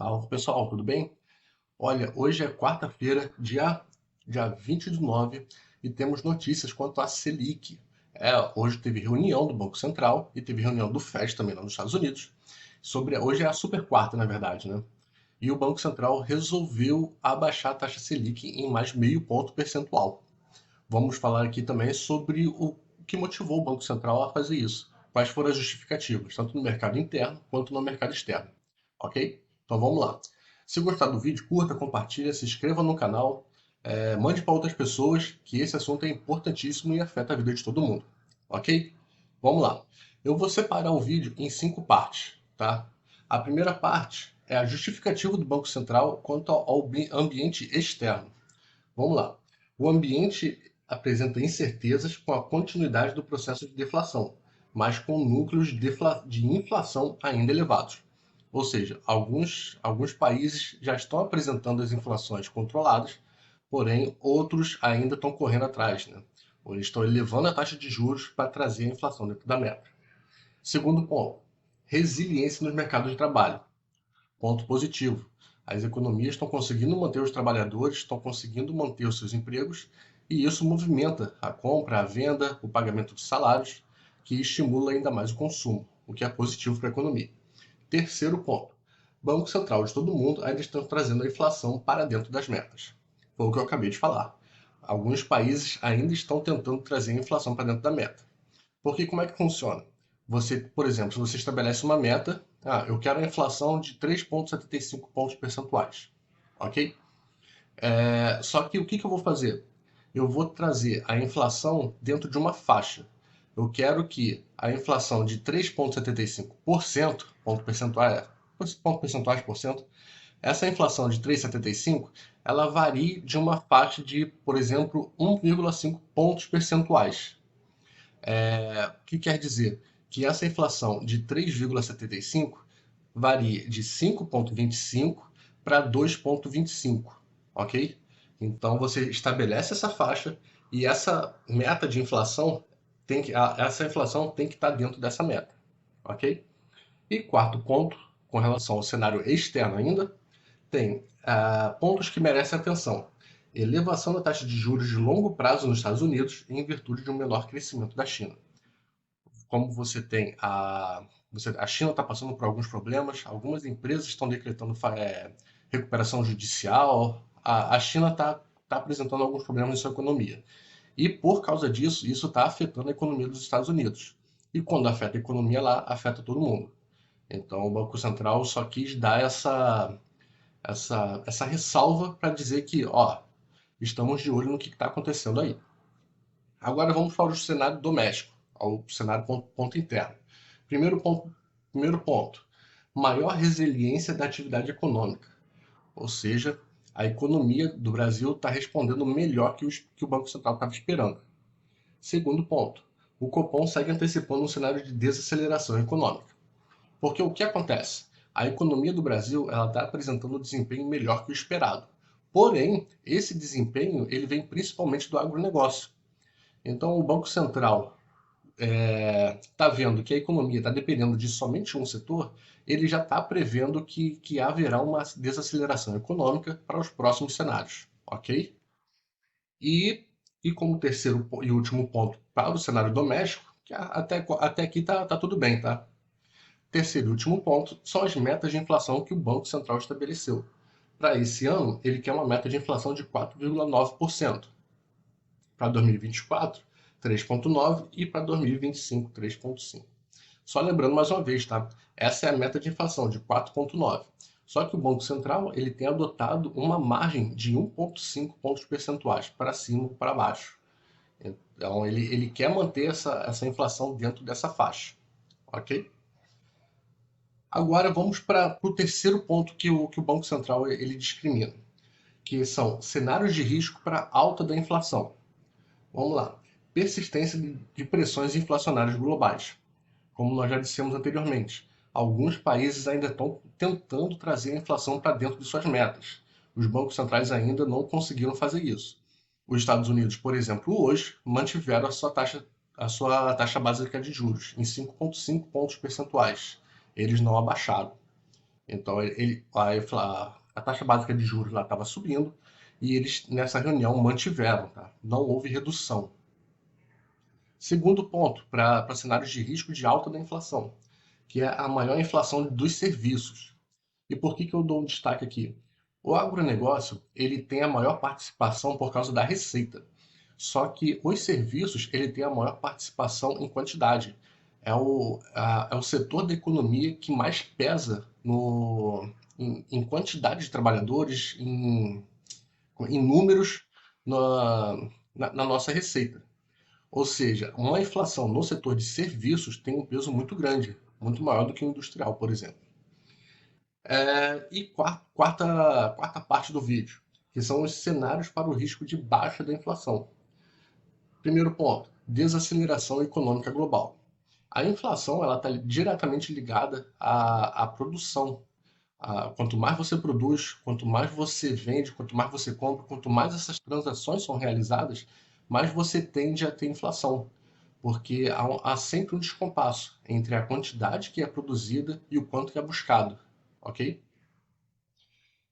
Salve pessoal, tudo bem? Olha, hoje é quarta-feira, dia 20 de 9, e temos notícias quanto à Selic. Hoje teve reunião do Banco Central e teve reunião do FED também lá nos Estados Unidos. Hoje é a super quarta, na verdade, né? E o Banco Central resolveu abaixar a taxa Selic em mais meio ponto percentual. Vamos falar aqui também sobre o que motivou o Banco Central a fazer isso. Quais foram as justificativas, tanto no mercado interno quanto no mercado externo. Ok? Então vamos lá. Se gostar do vídeo, curta, compartilha, se inscreva no canal, mande para outras pessoas que esse assunto é importantíssimo e afeta a vida de todo mundo. Ok? Vamos lá. Eu vou separar o vídeo em 5 partes, tá? A primeira parte é a justificativa do Banco Central quanto ao ambiente externo. Vamos lá. O ambiente apresenta incertezas com a continuidade do processo de deflação, mas com núcleos de inflação ainda elevados. Ou seja, alguns países já estão apresentando as inflações controladas, porém outros ainda estão correndo atrás, né? Ou eles estão elevando a taxa de juros para trazer a inflação dentro da meta. Segundo ponto, resiliência nos mercados de trabalho. Ponto positivo. As economias estão conseguindo manter os trabalhadores, estão conseguindo manter os seus empregos, e isso movimenta a compra, a venda, o pagamento de salários, que estimula ainda mais o consumo, o que é positivo para a economia. Terceiro ponto. Banco Central de todo mundo ainda estão trazendo a inflação para dentro das metas. Foi o que eu acabei de falar. Alguns países ainda estão tentando trazer a inflação para dentro da meta. Porque como é que funciona? Você, por exemplo, se você estabelece uma meta, eu quero a inflação de 3,75 pontos percentuais, ok? Só que o que eu vou fazer? Eu vou trazer a inflação dentro de uma faixa. Eu quero que a inflação de 3,75%, ponto percentuais por cento, essa inflação de 3,75, ela varie de uma faixa de, por exemplo, 1,5 pontos percentuais. O que quer dizer? Que essa inflação de 3,75 varia de 5,25 para 2,25, ok? Então você estabelece essa faixa e essa meta de inflação essa inflação tem que estar dentro dessa meta, ok? E quarto ponto, com relação ao cenário externo ainda, tem pontos que merecem atenção. Elevação da taxa de juros de longo prazo nos Estados Unidos em virtude de um menor crescimento da China. Como a China está passando por alguns problemas, algumas empresas estão decretando recuperação judicial, a China está apresentando alguns problemas em sua economia. E por causa disso, isso está afetando a economia dos Estados Unidos. E quando afeta a economia lá, afeta todo mundo. Então o Banco Central só quis dar essa ressalva para dizer que, ó, estamos de olho no que está acontecendo aí. Agora vamos para o cenário doméstico, ao cenário ponto interno. Primeiro ponto, primeiro ponto, maior resiliência da atividade econômica, ou seja, a economia do Brasil está respondendo melhor que o Banco Central estava esperando. Segundo ponto, o Copom segue antecipando um cenário de desaceleração econômica. Porque o que acontece? A economia do Brasil está apresentando um desempenho melhor que o esperado. Porém, esse desempenho ele vem principalmente do agronegócio. Então, o Banco Central está vendo que a economia está dependendo de somente um setor, ele já está prevendo que haverá uma desaceleração econômica para os próximos cenários, ok? E, e como terceiro e último ponto para o cenário doméstico, que até aqui tá tudo bem, tá? Terceiro e último ponto são as metas de inflação que o Banco Central estabeleceu. Para esse ano, ele quer uma meta de inflação de 4,9%. Para 2024, 3,9% e para 2025, 3,5%. Só lembrando mais uma vez, tá? Essa é a meta de inflação de 4,9%. Só que o Banco Central ele tem adotado uma margem de 1,5 pontos percentuais para cima ou para baixo. Então ele quer manter essa inflação dentro dessa faixa, ok? Agora vamos para o terceiro ponto que o Banco Central ele discrimina, que são cenários de risco para alta da inflação. Vamos lá. Persistência de pressões inflacionárias globais. Como nós já dissemos anteriormente, alguns países ainda estão tentando trazer a inflação para dentro de suas metas. Os bancos centrais ainda não conseguiram fazer isso. Os Estados Unidos, por exemplo, hoje mantiveram a sua taxa básica de juros em 5,5 pontos percentuais. Eles não abaixaram. Então, a taxa básica de juros lá estava subindo e eles, nessa reunião, mantiveram, tá? Não houve redução. Segundo ponto, para cenários de risco de alta da inflação, que é a maior inflação dos serviços. E por que eu dou um destaque aqui? O agronegócio, ele tem a maior participação por causa da receita. Só que os serviços, ele tem a maior participação em quantidade. É o setor da economia que mais pesa em quantidade de trabalhadores, em números na nossa receita. Ou seja, uma inflação no setor de serviços tem um peso muito grande, muito maior do que o industrial, por exemplo. E quarta parte do vídeo, que são os cenários para o risco de baixa da inflação. Primeiro ponto, desaceleração econômica global. A inflação ela está diretamente ligada à produção. Quanto mais você produz, quanto mais você vende, quanto mais você compra, quanto mais essas transações são realizadas, mais você tende a ter inflação. Porque há sempre um descompasso entre a quantidade que é produzida e o quanto que é buscado, ok?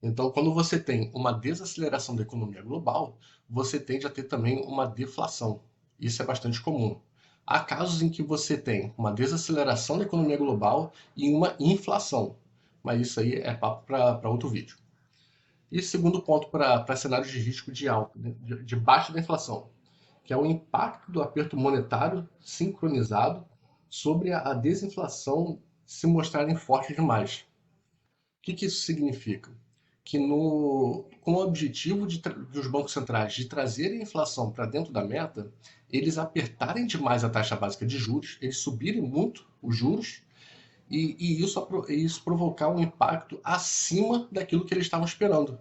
Então, quando você tem uma desaceleração da economia global, você tende a ter também uma deflação. Isso é bastante comum. Há casos em que você tem uma desaceleração da economia global e uma inflação, mas isso aí é papo para outro vídeo. E segundo ponto para cenários de risco de alta, de baixa da inflação, que é o impacto do aperto monetário sincronizado sobre a desinflação se mostrarem fortes demais. O que isso significa? Que com o objetivo dos bancos centrais de trazerem a inflação para dentro da meta, eles apertarem demais a taxa básica de juros, eles subirem muito os juros isso provocar um impacto acima daquilo que eles estavam esperando.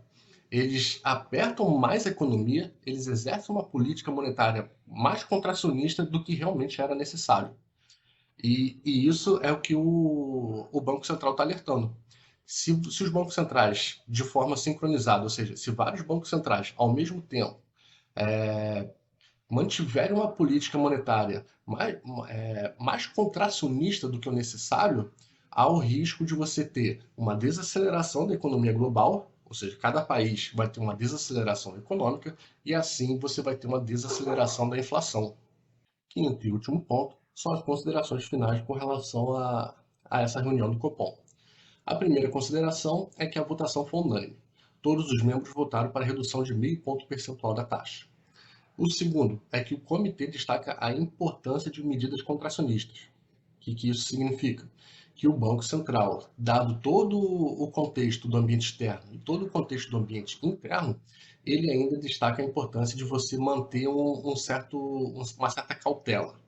Eles apertam mais a economia, eles exercem uma política monetária mais contracionista do que realmente era necessário. E isso é o que o Banco Central está alertando. Se os bancos centrais, de forma sincronizada, ou seja, se vários bancos centrais, ao mesmo tempo, mantiverem uma política monetária mais contracionista do que o necessário, há o risco de você ter uma desaceleração da economia global, ou seja, cada país vai ter uma desaceleração econômica, e assim você vai ter uma desaceleração da inflação. Quinto e último ponto são as considerações finais com relação a essa reunião do Copom. A primeira consideração é que a votação foi unânime. Todos os membros votaram para a redução de meio ponto percentual da taxa. O segundo é que o comitê destaca a importância de medidas contracionistas. O que isso significa? Que o Banco Central, dado todo o contexto do ambiente externo e todo o contexto do ambiente interno, ele ainda destaca a importância de você manter uma certa cautela,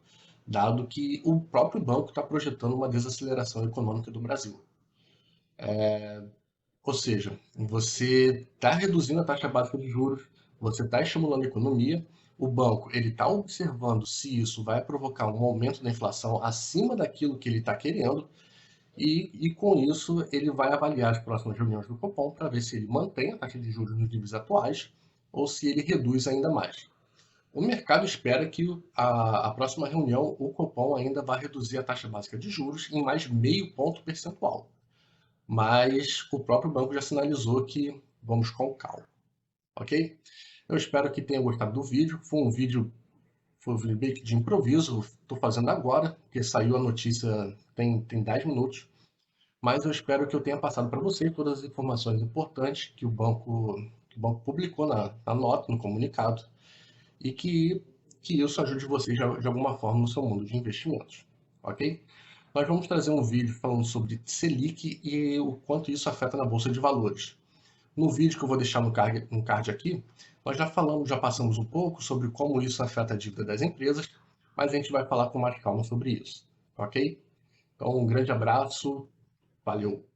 dado que o próprio banco está projetando uma desaceleração econômica do Brasil. Ou seja, você está reduzindo a taxa básica de juros, você está estimulando a economia, o banco ele está observando se isso vai provocar um aumento da inflação acima daquilo que ele está querendo, e com isso ele vai avaliar as próximas reuniões do Copom para ver se ele mantém a taxa de juros nos níveis atuais ou se ele reduz ainda mais. O mercado espera que a próxima reunião o Copom ainda vai reduzir a taxa básica de juros em mais meio ponto percentual, mas o próprio banco já sinalizou que vamos com calma, ok? Eu espero que tenha gostado do vídeo. Foi um vídeo meio que de improviso, estou fazendo agora, porque saiu a notícia tem 10 minutos, mas eu espero que eu tenha passado para você todas as informações importantes que o banco publicou na nota, no comunicado, e que isso ajude você de alguma forma no seu mundo de investimentos, ok? Nós vamos trazer um vídeo falando sobre Selic e o quanto isso afeta na Bolsa de Valores. No vídeo que eu vou deixar no card aqui, nós já passamos um pouco sobre como isso afeta a dívida das empresas, mas a gente vai falar com mais calma sobre isso, ok? Então, um grande abraço, valeu!